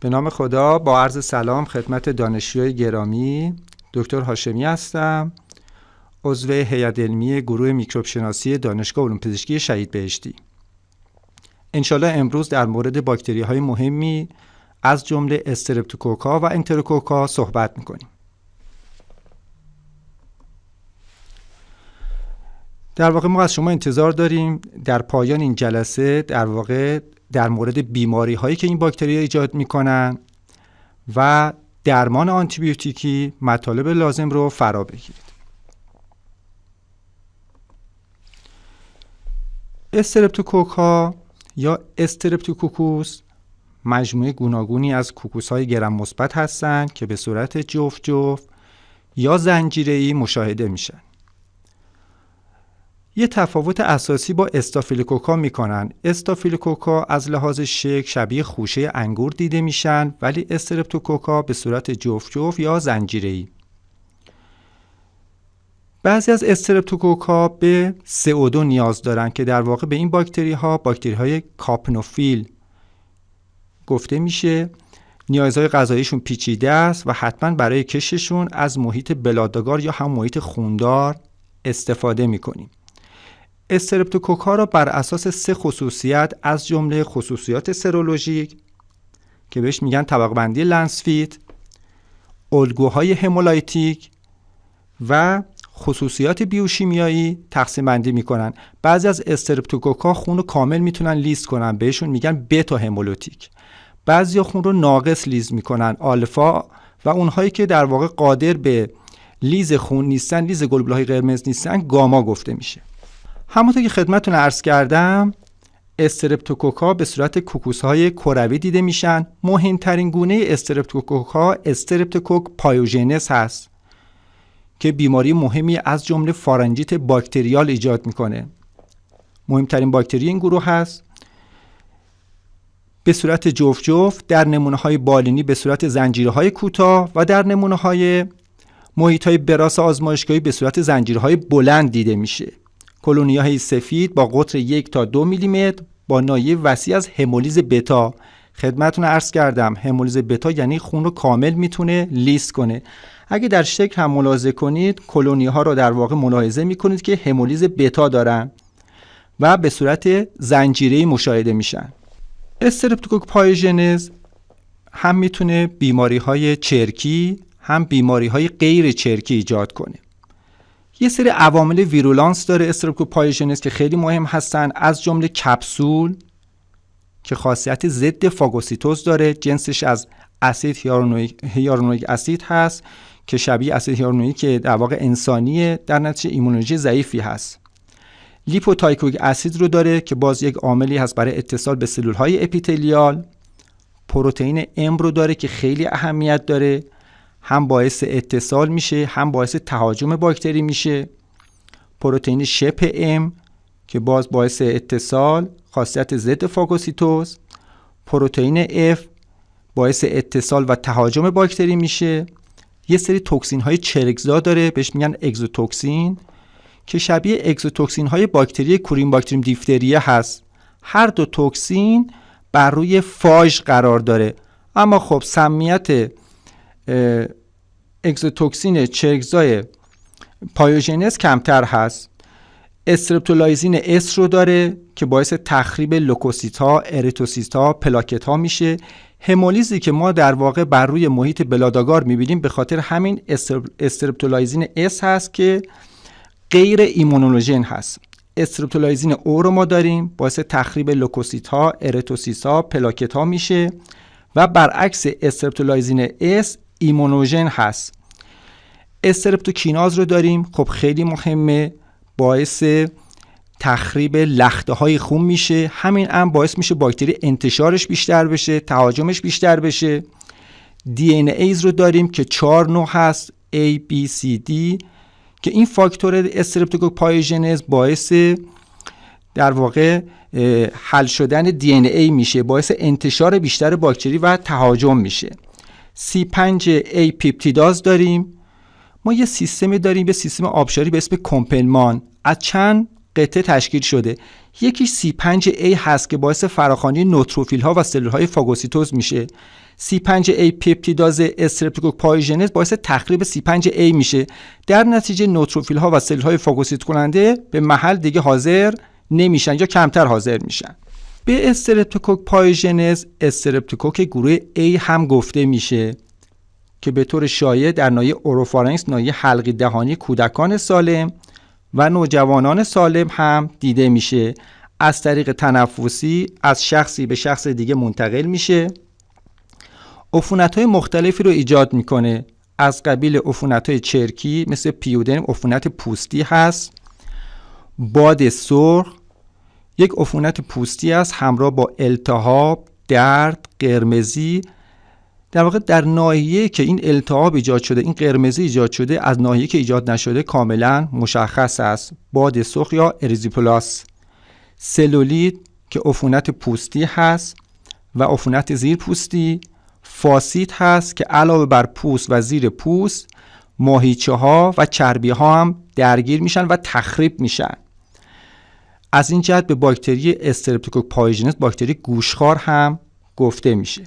به نام خدا، با عرض سلام خدمت دانشجوی گرامی. دکتر هاشمی هستم، عضو هیئت علمی گروه میکروب شناسی دانشگاه علوم پزشکی شهید بهشتی. انشالله امروز در مورد باکتری های مهمی از جمله استرپتوکوکا و انتروکوکا صحبت میکنیم. در واقع ما از شما انتظار داریم در پایان این جلسه در مورد بیماری هایی که این باکتری ایجاد میکنن و درمان آنتیبیوتیکی مطالب لازم رو فرا بگیرید. استرپتوکوکا یا استرپتوکوکوس مجموعه گوناگونی از کوکوس های گرم مثبت هستند که به صورت جفت یا زنجیره‌ای مشاهده میشن. یه تفاوت اساسی با استافیلوکوکا میکنن. استافیلوکوکا از لحاظ شکل شبیه خوشه انگور دیده میشن، ولی استرپتوکوکا به صورت جفت یا زنجیره‌ای. بعضی از استرپتوکوکا به CO2 نیاز دارن که در واقع به این باکتری های کاپنوفیل گفته میشه. نیازهای غذاییشون پیچیده است و حتما برای کشششون از محیط بلادگار یا هم محیط خوندار استفاده میکنیم. استرپتوکوکا را بر اساس 3 خصوصیت از جمله خصوصیات سرولوژیک که بهش میگن طبقه بندی لنسفیت، الگوهای همولایتیک و خصوصیات بیوشیمیایی تقسیم بندی میکنن. بعضی از استرپتوکوکا خون رو کامل میتونن لیز کنن، بهشون میگن بتا همولوتیک. بعضی خون رو ناقص لیز میکنن، آلفا، و اونهایی که در واقع قادر به لیز خون نیستن، لیز گلبولهای قرمز نیستن، گاما گفته میشه. همونطور که خدمتتون عرض کردم، استرپتوکوکا به صورت کوکوس‌های کروی دیده میشن. مهمترین گونه استرپتوکوکا استرپتوکوک پایوژنس هست که بیماری مهمی از جمله فارنجیت باکتریال ایجاد میکنه. مهمترین باکتری این گروه هست. به صورت جفت در نمونه‌های بالینی به صورت زنجیرهای کوتاه و در نمونه‌های محیط‌های براس آزمایشگاهی به صورت زنجیرهای بلند دیده میشه. کلونی‌های سفید با قطر 1 تا 2 میلیمتر با ناحیه وسیع از همولیز بتا. خدمتتون عرض کردم همولیز بتا یعنی خون رو کامل میتونه لیست کنه. اگه در شکل هم ملاحظه کنید، کلونی‌ها رو در واقع ملاحظه میکنید که همولیز بتا دارن و به صورت زنجیره‌ای مشاهده میشن. استرپتوکوک پایوژنز هم میتونه بیماری‌های چرکی هم بیماری‌های غیر چرکی ایجاد کنه. یه سری عوامل ویرولانس داره استرپتوکوک پایوژنز که خیلی مهم هستن، از جمله کپسول که خاصیت ضد فاگوسیتوز داره، جنسش از اسید هیالورونیک اسید هست که شبیه اسید هیالورونیک که در واقع انسانیه، در نتیجه ایمونولوژی ضعیفی هست. لیپوتایکویک اسید رو داره که باز یک عاملی هست برای اتصال به سلول‌های اپیتلیال. پروتئین ام رو داره که خیلی اهمیت داره، هم باعث اتصال میشه هم باعث تهاجم باکتری میشه. پروتئین شبه ام که باز باعث اتصال، خاصیت ضد فاگوسیتوز. پروتئین اف باعث اتصال و تهاجم باکتری میشه. یه سری توکسین های چرکزا داره، بهش میگن اگزوتوکسین که شبیه اگزوتوکسین های باکتری کورین باکتریوم دیفتریه هست. هر دو توکسین بر روی فاژ قرار داره، اما خب سمیت اگزوتوکسین چرکزای پایوژنز کمتر هست. استرپتولایزین اس رو داره که باعث تخریب لوکوسیت ها، اریتروسیت ها، پلاکت ها میشه. همولیزی که ما در واقع بر روی محیط بلادگار میبینیم به خاطر همین استرپتولایزین اس هست که غیر ایمونولوژن هست. استرپتولایزین او رو ما داریم، باعث تخریب لوکوسیت ها، اریتروسیت ها، پلاکت ها میشه و برعکس استرپتولایزین اس ایمونوژن هست. استرپتوکیناز رو داریم، خب خیلی مهمه، باعث تخریب لخته های خون میشه. همین هم باعث میشه باکتری انتشارش بیشتر بشه، تهاجمش بیشتر بشه. دی ان ایز رو داریم که 4 نوع هست، A, B, C, D، که این فاکتور استرپتوکوک پایوژنز باعث در واقع حل شدن دی ان ای میشه، باعث انتشار بیشتر باکتری و تهاجم میشه. C5A پیپتیداز داریم. ما یه سیستمی داریم، به سیستم آبشاری به اسم کمپلمان، از چند قطعه تشکیل شده. یکیش C5A هست که باعث فراخوانی نوتروفیل ها و سلول های فاگوسیتوز میشه. C5A پپتیداز استرپتوکوک پایوژنز باعث تخریب C5A میشه. در نتیجه نوتروفیل ها و سل های فاگوسیت کننده به محل دیگه حاضر نمیشن یا کمتر حاضر میشن. به استرپتوکوک پایوژنز استرپتوکوک گروه A هم گفته میشه که به طور شایع در ناحیه اوروفارینکس، ناحیه حلقی دهانی کودکان سالم و نوجوانان سالم هم دیده میشه. از طریق تنفسی از شخصی به شخص دیگه منتقل میشه. عفونت‌های مختلفی رو ایجاد میکنه. از قبیل عفونت‌های چرکی مثل پیودرم، عفونت پوستی هست. باد سرخ یک عفونت پوستی است همراه با التهاب، درد، قرمزی. در واقع در ناحیه‌ای که این التهاب ایجاد شده، این قرمزی ایجاد شده، از ناحیه‌ای که ایجاد نشده کاملا مشخص است. باد سرخ یا اریزیپلاس. سلولیت که عفونت پوستی هست و عفونت زیر پوستی. فاسیت هست که علاوه بر پوست و زیر پوست ماهیچه ها و چربی ها هم درگیر میشن و تخریب میشن. از این جهت به باکتری استرپتوکوک پایوژنز باکتری گوشخوار هم گفته میشه.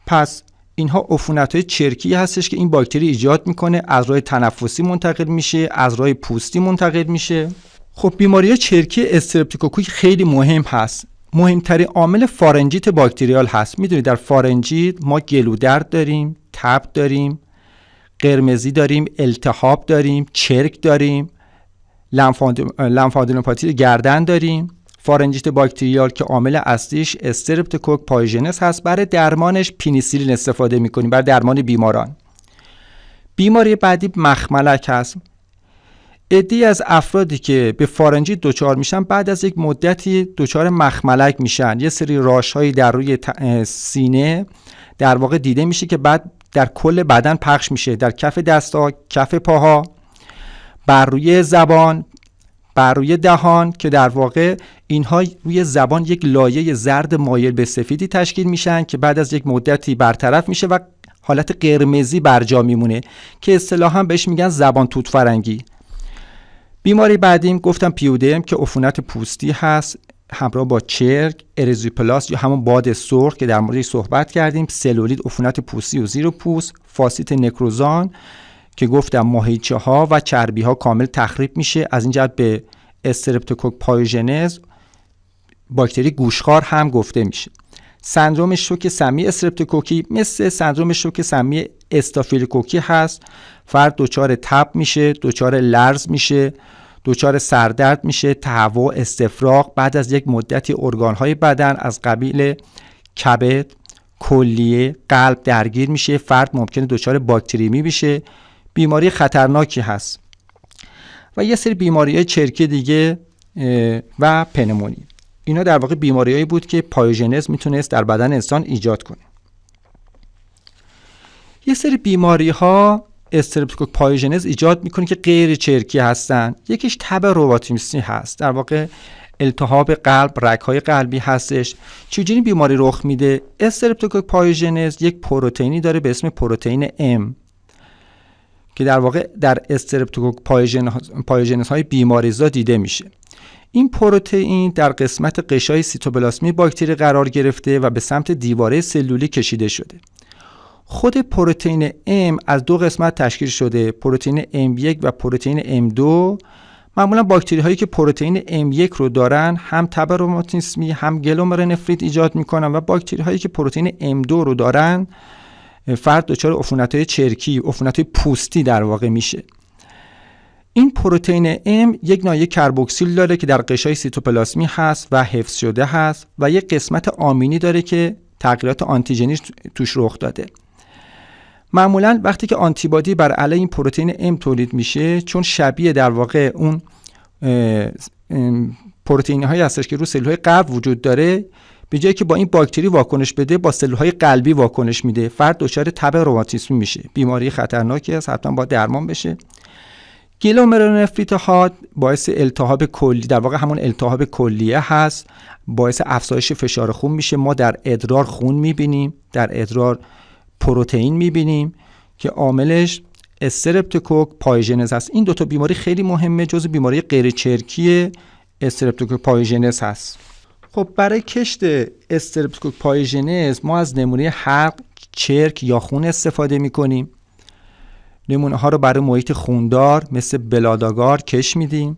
پس اینها عفونت‌های چرکی هستش که این باکتری ایجاد میکنه، از راه تنفسی منتقل میشه، از راه پوستی منتقل میشه. خب بیماری چرکی استرپتوکوکی خیلی مهم هست. مهمترین عامل فارنجیت باکتریال هست. میدونید در فارنجیت ما گلودرد داریم، تب داریم، قرمزی داریم، التهاب داریم، چرک داریم، لمفادنوپاتی گردن داریم. فارنجیت باکتریال که عامل اصلیش استرپتوکوک پایوژنز هست، برای درمانش پنیسیلین استفاده میکنیم برای درمان بیماران. بیماری بعدی مخملک هست. عده‌ای از افرادی که به فارنجیت دچار میشن بعد از یک مدتی دچار مخملک میشن. یه سری راش‌هایی در روی سینه در واقع دیده میشه که بعد در کل بدن پخش میشه، در کف دست‌ها، کف پاها، بر روی زبان، بر روی دهان، که در واقع اینها روی زبان یک لایه زرد مایل به سفیدی تشکیل میشن که بعد از یک مدتی برطرف میشه و حالت قرمزی بر جا میمونه که اصطلاحاً بهش میگن زبان توت فرنگی. بیماری بعدیم گفتم پیودرم که عفونت پوستی هست همراه با چرک، اریزیپلاس یا همون باد سرخ که در موردش صحبت کردیم. سلولیت عفونت پوستی و زیر پوست. فاسیت نکروزان که گفتم ماهیچه ها و چربی ها کامل تخریب میشه. از این جهت به استرپتوکوک پایوژنز باکتری گوشخوار هم گفته میشه. سندروم شوک سمی استرپتوکوکی مثل سندروم شوک سمی استافیلوکوکی هست. فرد دچار تب میشه، دچار لرز میشه، دچار سردرد میشه، تهوع، استفراغ. بعد از یک مدتی ارگانهای بدن از قبیل کبد، کلیه، قلب درگیر میشه. فرد ممکنه دچار باکتریمی بشه. بیماری خطرناکی هست. و یه سری بیماری‌های چرکی دیگه و پنومونی. اینا در واقع بیماریایی بود که پایوژنز میتونست در بدن انسان ایجاد کنه. یه سری بیماری‌ها استرپتوکوک پایوژنز ایجاد میکنه که غیر چرکی هستن. یکیش تب روماتیسمی هست. در واقع التهاب قلب، رگ‌های قلبی هستش. چجوری بیماری رخ میده؟ استرپتوکوک پایوژنز یک پروتئینی داره به اسم پروتئین M که در واقع در استرپتوکوک پایوژنزهای بیماریزا دیده میشه. این پروتئین در قسمت غشای سیتوپلاسمی باکتری قرار گرفته و به سمت دیواره سلولی کشیده شده. خود پروتئین M از دو قسمت تشکیل شده، پروتئین M1 و پروتئین M2. معمولا باکتری هایی که پروتئین M1 رو دارن هم تب روماتیسمی هم گلومرونفریت ایجاد میکنن و باکتری هایی که پروتئین M2 رو دارن فرد دچار عفونت‌های چرکی، عفونت‌های پوستی در واقع میشه. این پروتئین M یک ناحیه کربوکسیل داره که در غشای سیتوپلاسمی هست و حفظ شده هست و یک قسمت آمینی داره که تغییرات آنتیژنی توش رخ داده. معمولا وقتی که آنتیبادی بر علیه این پروتئین M تولید میشه، چون شبیه در واقع اون پروتئین هایی هستش که رو سلول های قلب وجود داره، به جایی که با این باکتری واکنش بده با سلول های قلبی واکنش میده. فرد دچار تب روماتیسمی میشه. بیماری خطرناکی است، حتما باید درمان بشه. گلومرونفریت ها باعث التهاب کلی، در واقع همون التهاب کلیه هست، باعث افزایش فشار خون میشه. ما در ادرار خون میبینیم، در ادرار پروتئین میبینیم که عاملش استرپتوکوک پایوژنز هست. این دوتا بیماری خیلی مهمه، جزو بیماری غیر چرکی استرپتوکوک پایوژنز هست. خب برای کشت استرپتوکوک پایوژنز ما از نمونه حلق، چرک یا خون استفاده میکنیم. نمونه ها رو برای محیط خوندار مثل بلاداگار کش میدیم.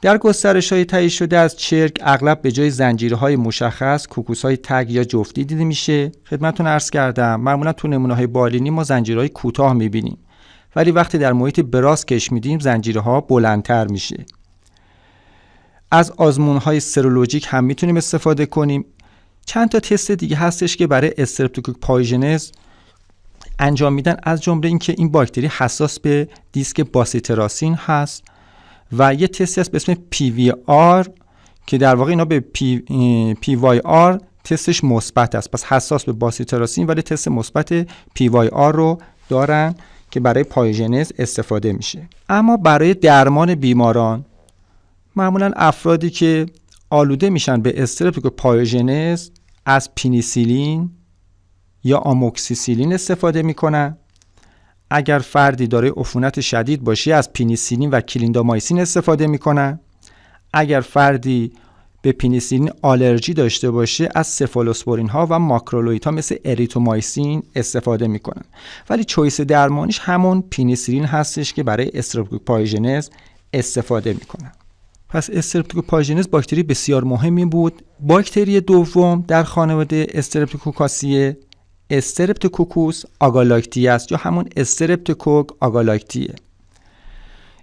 در گسترش های تایید شده از چرک اغلب به جای زنجیرهای مشخص کوکوس های تگ یا جفتی دیده میشه. خدمتتون عرض کردم معمولا تو نمونه های بالینی ما زنجیرهای کوتاه میبینیم، ولی وقتی در محیط براز کش میدیم زنجیرها بلندتر میشه. از آزمون‌های سرولوژیک هم میتونیم استفاده کنیم. چند تا تست دیگه هستش که برای استرپتوکوک پایوژنز انجام میدن، از جمله اینکه این باکتری حساس به دیسک باسیتراسین هست و یه تستی هست به اسم PVR که در واقع اینا به PYR تستش مثبت است، پس حساس به باسیتراسین ولی تست مثبت PYR رو دارن که برای پایوژنز استفاده میشه. اما برای درمان بیماران معمولا افرادی که آلوده میشن به استرپتوکوک پایوژنز از پنیسیلین یا آموکسیسیلین استفاده میکنن. اگر فردی دارای عفونت شدید باشه از پنیسیلین و کلیندامایسین استفاده میکنن. اگر فردی به پنیسیلین آلرژی داشته باشه از سفالوسپورین ها و ماکرولوئید ها مثل اریترومایسین استفاده میکنن. ولی چویس درمانیش همون پنیسیلین هستش که برای استرپتوکوک پایوژنز استفاده میکنن. پس استرپتوکوک پایوژنز باکتری بسیار مهمی بود. باکتری دوم در خانواده استرپتوکوکاسیه استرپتوکوکوس آگالاکتی است یا همون استرپتوکوک آگالاکتیه.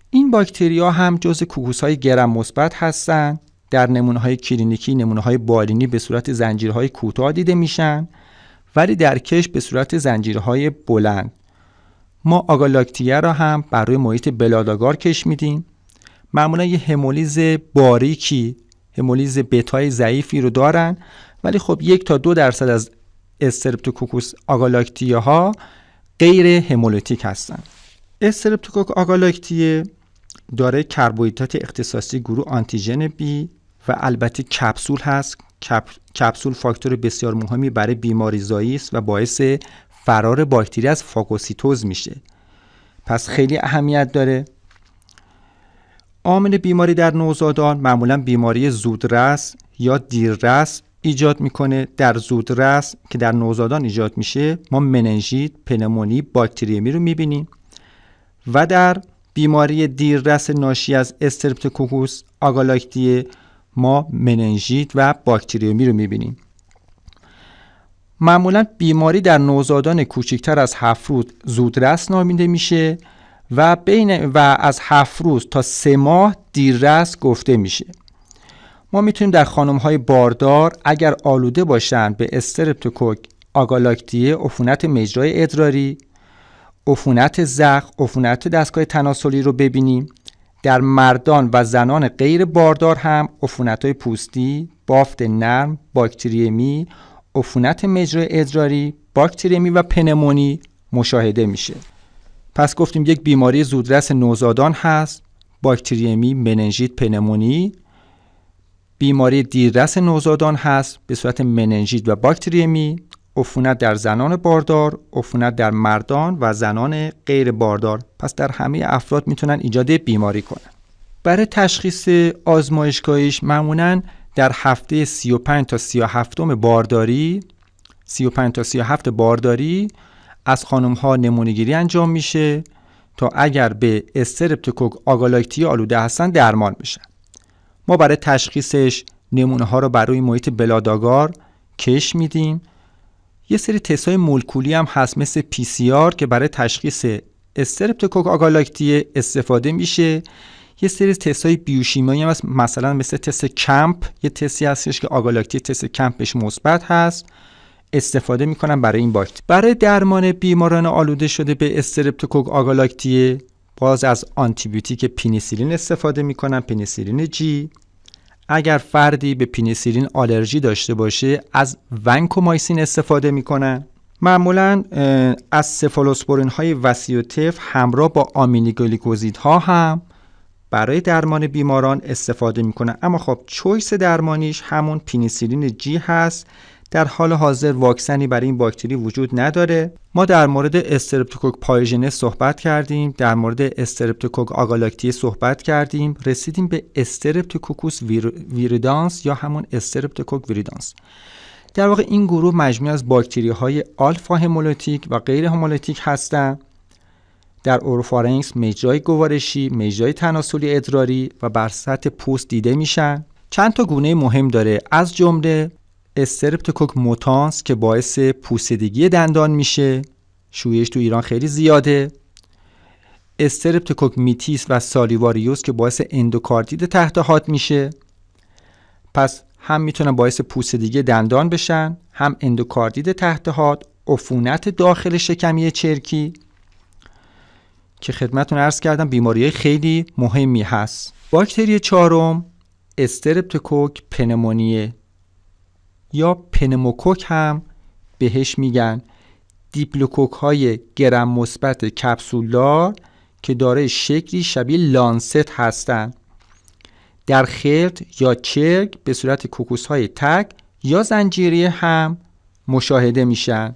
این باکتری ها هم جزء کوکوس های گرم مثبت هستند. در نمونه های کلینیکی، نمونه های بالینی به صورت زنجیرهای کوتاه دیده میشن، ولی در کش به صورت زنجیرهای بلند. ما آگالاکتیه را هم برای محیط بلاداگار کش میدیم. معمولا یه همولیز باریکی، همولیز بتای ضعیفی رو دارن، ولی خب 1 تا 2% از استرپتوکوکوس آگالاکتیه ها غیر همولیتیک هستن. استرپتوکوک آگالاکتیه دارای کربوهیدرات اختصاصی گروه آنتیژن بی و البته کپسول هست. کپسول فاکتور بسیار مهمی برای بیماریزایی است و باعث فرار باکتری از فاگوسیتوز میشه. پس خیلی اهمیت داره. عامل بیماری در نوزادان معمولا بیماری زودرس یا دیررس ایجاد میکنه. در زودرس که در نوزادان ایجاد میشه ما مننژیت، پنومونی، باکتریمی رو میبینیم و در بیماری دیررس ناشی از استرپتوکوکوس آگالاکتیه ما مننژیت و باکتریمی رو میبینیم. معمولا بیماری در نوزادان کوچکتر از 7 روز زودرس نامیده میشه و از 7 روز تا 3 ماه دیررس گفته میشه. ما میتونیم در خانم‌های باردار اگر آلوده باشن به استرپتوکوک آگالاکتیه، عفونت مجرای ادراری، عفونت زخم، عفونت دستگاه تناسلی رو ببینیم. در مردان و زنان غیر باردار هم عفونت‌های پوستی، بافت نرم، باکتریمی، عفونت مجرای ادراری، باکتریمی و پنومونی مشاهده میشه. پس گفتیم یک بیماری زودرس نوزادان هست، باکتریمی، مننژیت، پنومونی. بیماری دیررس نوزادان هست به صورت مننژیت و باکتریمی. عفونت در زنان باردار، عفونت در مردان و زنان غیر باردار. پس در همه افراد میتونن ایجاد بیماری کنن. برای تشخیص آزمایشگاهیش معمولاً در هفته 35 تا 37 بارداری 35 تا 37 بارداری از خانم‌ها نمونه‌گیری انجام میشه تا اگر به استرپتوکوک آگالاکتیه آلوده هستن درمان بشن. ما برای تشخیصش نمونه‌ها رو برای محیط بلاداگار کش میدیم. یه سری تست‌های مولکولی هم هست مثل PCR که برای تشخیص استرپتوکوک آگالاکتیه استفاده میشه. یه سری تست‌های بیوشیمیایی هم هست، مثلا مثل تست کمپ، یه تستی هستش که آگالاکتیه تست کمپش مثبت هست، استفاده میکنن برای این باکتری. برای درمان بیماران آلوده شده به استرپتوکوک آگالاکتیه باز از آنتیبیوتیک پنیسیلین استفاده میکنن، پنیسیلین جی. اگر فردی به پنیسیلین آلرژی داشته باشه از ونکومایسین استفاده میکنن. معمولا از سفالوسپورین های وسیع الطیف همراه با آمینوگلیکوزیدها هم برای درمان بیماران استفاده میکنن. اما خب چویس درمانیش همون پنیسیلین جی هست در حال حاضر واکسنی برای این باکتری وجود نداره. ما در مورد استرپتوکوک پایوژنس صحبت کردیم، در مورد استرپتوکوک آگالاکتی صحبت کردیم، رسیدیم به استرپتوکوکوس ویریدانس یا همون استرپتوکوک ویریدانس. در واقع این گروه مجموعه از باکتری‌های آلفا همولیتیک و غیر همولیتیک هستند. در اوروفارینکس، مجرای گوارشی، مجرای تناسلی ادراری و بر سطح پوست دیده میشن. چند تا گونه مهم داره، از جمله استرپتوکوک موتانس که باعث پوسیدگی دندان میشه، شیوعش تو ایران خیلی زیاده. استرپتوکوک میتیس و سالیواریوس که باعث اندوکاردیت تحت حاد میشه. پس هم میتونن باعث پوسیدگی دندان بشن، هم اندوکاردیت تحت حاد، عفونت داخل شکمی چرکی که خدمتتون عرض کردم بیماریهای خیلی مهمی هست. باکتری چهارم استرپتوکوک پنمونیه یا پنموکوک هم بهش میگن. دیپلوکوک های گرم مثبت کپسولدار که دارای شکلی شبیه لانست هستن. در خرد یا چرک به صورت کوکوس های تک یا زنجیری هم مشاهده میشن.